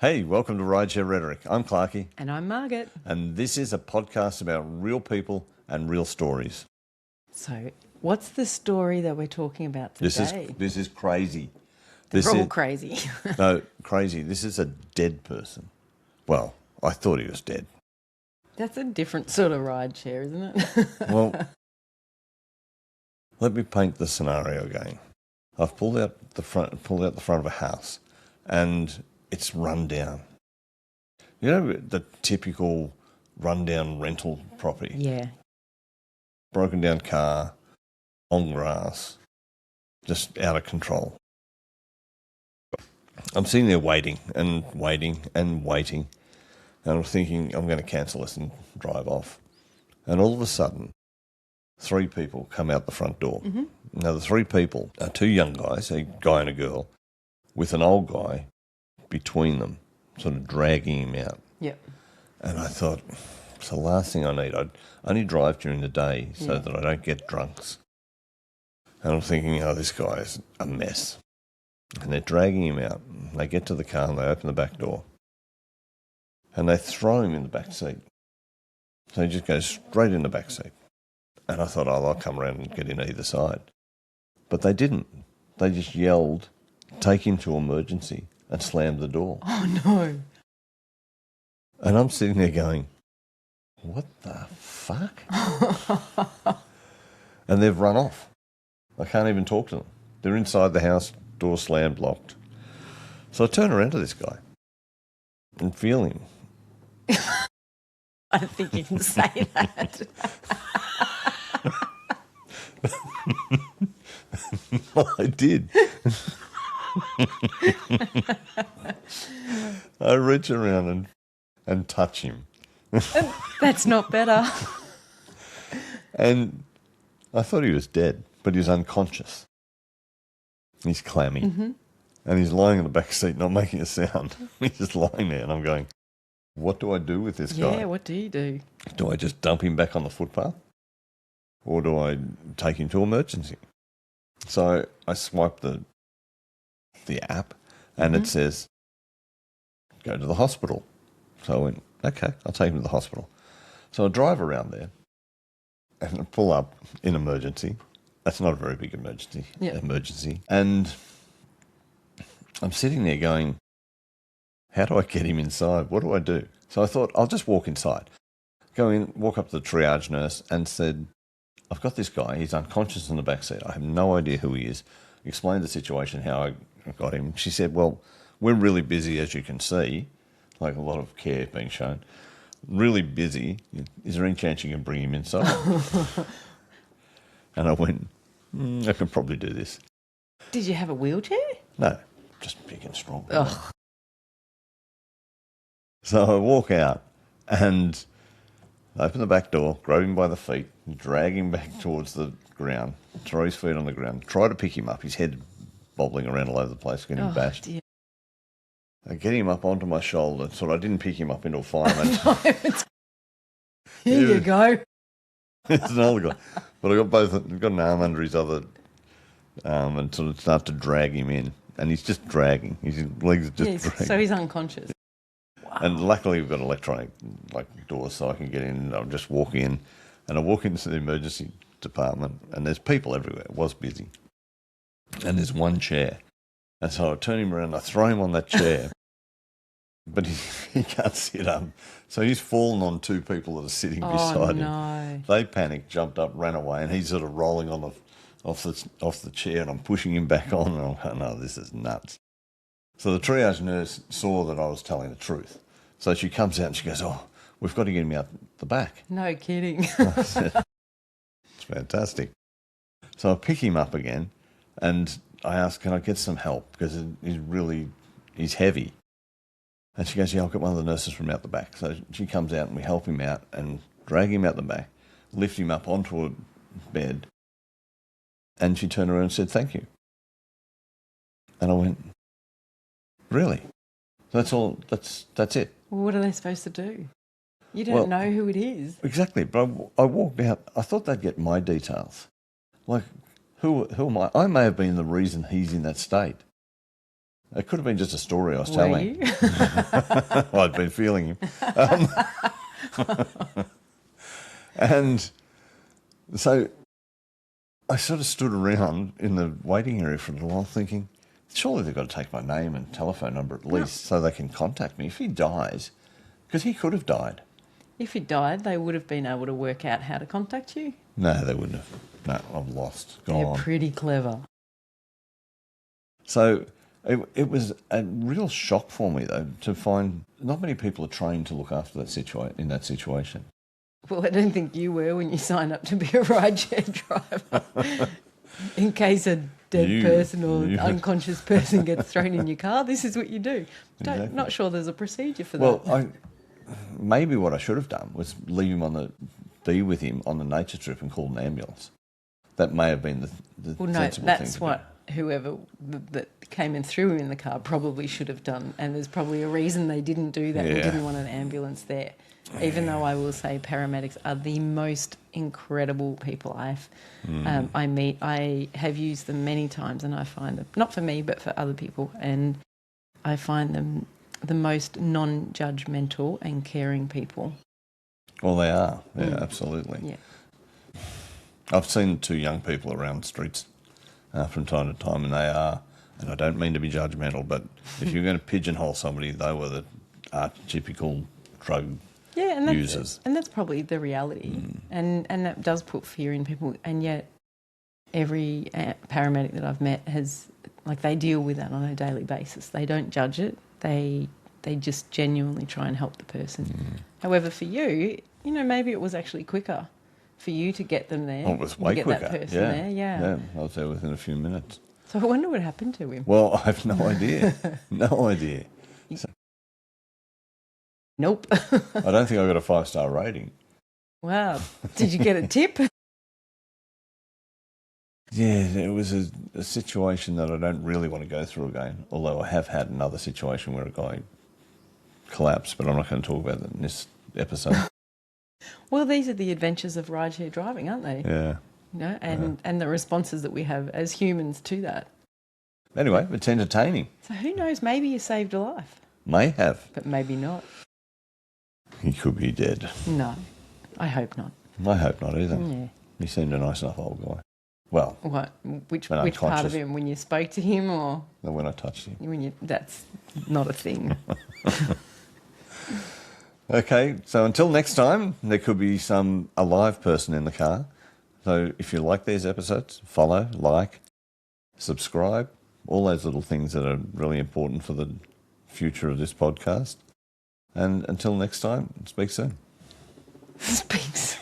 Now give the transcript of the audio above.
Hey, welcome to Rideshare Rhetoric. I'm Clarky, And I'm Margaret. and this is a podcast about real people and real stories. So, what's the story that we're talking about today? This is crazy. They're all crazy. No, crazy. This is a dead person. Well, I thought he was dead. That's a different sort of ride share, isn't it? Well, let me paint the scenario again. I've pulled out the front of a house, and it's run down. You know the typical rundown rental property. Yeah. Broken down car, on grass, just out of control. I'm sitting there waiting and waiting and waiting, and I'm thinking I'm going to cancel this and drive off. And all of a sudden, 3 people come out the front door. Mm-hmm. Now, the 3 people are 2 young guys, a guy and a girl, with an old guy between them, sort of dragging him out. Yep. And I thought, it's the last thing I need. I only drive during the day so that I don't get drunks. And I'm thinking, oh, this guy is a mess. And they're dragging him out. They get to the car and they open the back door. And they throw him in the back seat. So he just goes straight in the back seat. And I thought, oh, I'll come around and get in either side. But they didn't. They just yelled, take him to emergency, and slammed the door. Oh, no. And I'm sitting there going, what the fuck? And they've run off. I can't even talk to them. They're inside the house, door slammed, locked. So I turn around to this guy and feel him. I don't think you can say that. I did. I reach around and touch him. That's not better. And I thought he was dead, but he was unconscious. He's clammy. Mm-hmm. And he's lying in the back seat, not making a sound. He's just lying there, and I'm going, what do I do with this guy? Yeah, what do you do? Do I just dump him back on the footpath? Or do I take him to emergency? So I swipe the app, and it says, go to the hospital. So I went, okay, I'll take him to the hospital. So I drive around there and I pull up in emergency. That's not a very big emergency. Yeah. Emergency. And I'm sitting there going, how do I get him inside? What do I do? So I thought, I'll just walk inside. Go in, walk up to the triage nurse and said, I've got this guy. He's unconscious in the back seat. I have no idea who he is. Explained the situation, how I got him. She said, well, we're really busy, as you can see, like a lot of care being shown. Really busy. Is there any chance you can bring him inside? And I went, I can probably do this. Did you have a wheelchair? No, just big and strong. Ugh. So I walk out and open the back door, grab him by the feet, drag him back towards the ground, throw his feet on the ground, try to pick him up, his head bobbling around all over the place, getting bashed. Dear. I get him up onto my shoulder, so I didn't pick him up into a fireman. Here you go. It's another guy. But I got an arm under his other arm and sort of start to drag him in. And he's just dragging. His legs are just dragging. So he's unconscious. Wow. And luckily we've got electronic doors so I can get in and I'll just walk in. And I walk into the emergency department and there's people everywhere. It was busy. And there's one chair. And so I turn him around and I throw him on that chair. But he can't sit up. So he's fallen on 2 people that are sitting beside him. They panicked, jumped up, ran away, and he's sort of rolling on off the chair, and I'm pushing him back on, and I'm going, no, this is nuts. So the triage nurse saw that I was telling the truth. So she comes out and she goes, oh, we've got to get him out the back. No kidding. I said, it's fantastic. So I pick him up again, and I ask, can I get some help? Because he's heavy. And she goes, yeah, I'll get one of the nurses from out the back. So she comes out and we help him out and drag him out the back, lift him up onto a bed. And she turned around and said, thank you. And I went, really? That's all, that's it. Well, what are they supposed to do? You don't know who it is. Exactly. But I walked out. I thought they'd get my details. Like, who am I? I may have been the reason he's in that state. It could have been just a story I was Were telling. you? I'd been feeling him. And so I sort of stood around in the waiting area for a little while thinking, surely they've got to take my name and telephone number at least so they can contact me if he dies, because he could have died. If he died, they would have been able to work out how to contact you. No, they wouldn't have. No, I've lost. Gone. They're pretty clever. So it was a real shock for me, though, to find not many people are trained to look after that in that situation. Well, I don't think you were when you signed up to be a rideshare driver. In case a dead person or unconscious person gets thrown in your car, this is what you do. Exactly. Not sure there's a procedure for Well, that. maybe what I should have done was leave him be with him on the nature trip and call an ambulance. That may have been the Well, no, sensible thing that's to what whoever that came and threw him in the car probably should have done. And there's probably a reason they didn't do that. They Yeah. didn't want an ambulance there. Even though I will say paramedics are the most incredible people I meet. I have used them many times and I find them, not for me, but for other people. And I find them the most non-judgmental and caring people. Well, they are. Yeah, absolutely. Yeah. I've seen two young people around the streets from time to time, and they are, and I don't mean to be judgmental, but if you're going to pigeonhole somebody, they were the archetypical drug Yeah, and users. that's probably the reality, and that does put fear in people. And yet, every paramedic that I've met they deal with that on a daily basis. They don't judge it. They just genuinely try and help the person. However, for you, maybe it was actually quicker for you to get them there. Oh, it was way get quicker. That person there. Yeah, I was there within a few minutes. So I wonder what happened to him. Well, I have no idea. No idea. Nope. I don't think I got a 5-star rating. Wow. Did you get a tip? Yeah, it was a situation that I don't really want to go through again, although I have had another situation where a guy collapsed, but I'm not going to talk about that in this episode. Well, these are the adventures of rideshare driving, aren't they? Yeah. And the responses that we have as humans to that. Anyway, it's entertaining. So who knows, maybe you saved a life, May have. but maybe not. He could be dead. No, I hope not. I hope not either. Yeah. He seemed a nice enough old guy. Well, What? Which When part of unconscious. him? When you spoke to him, or when I touched him. when you? That's not a thing. Okay, so until next time, there could be some alive person in the car. So if you like these episodes, follow, like, subscribe, all those little things that are really important for the future of this podcast. And until next time, speak soon. Speaks.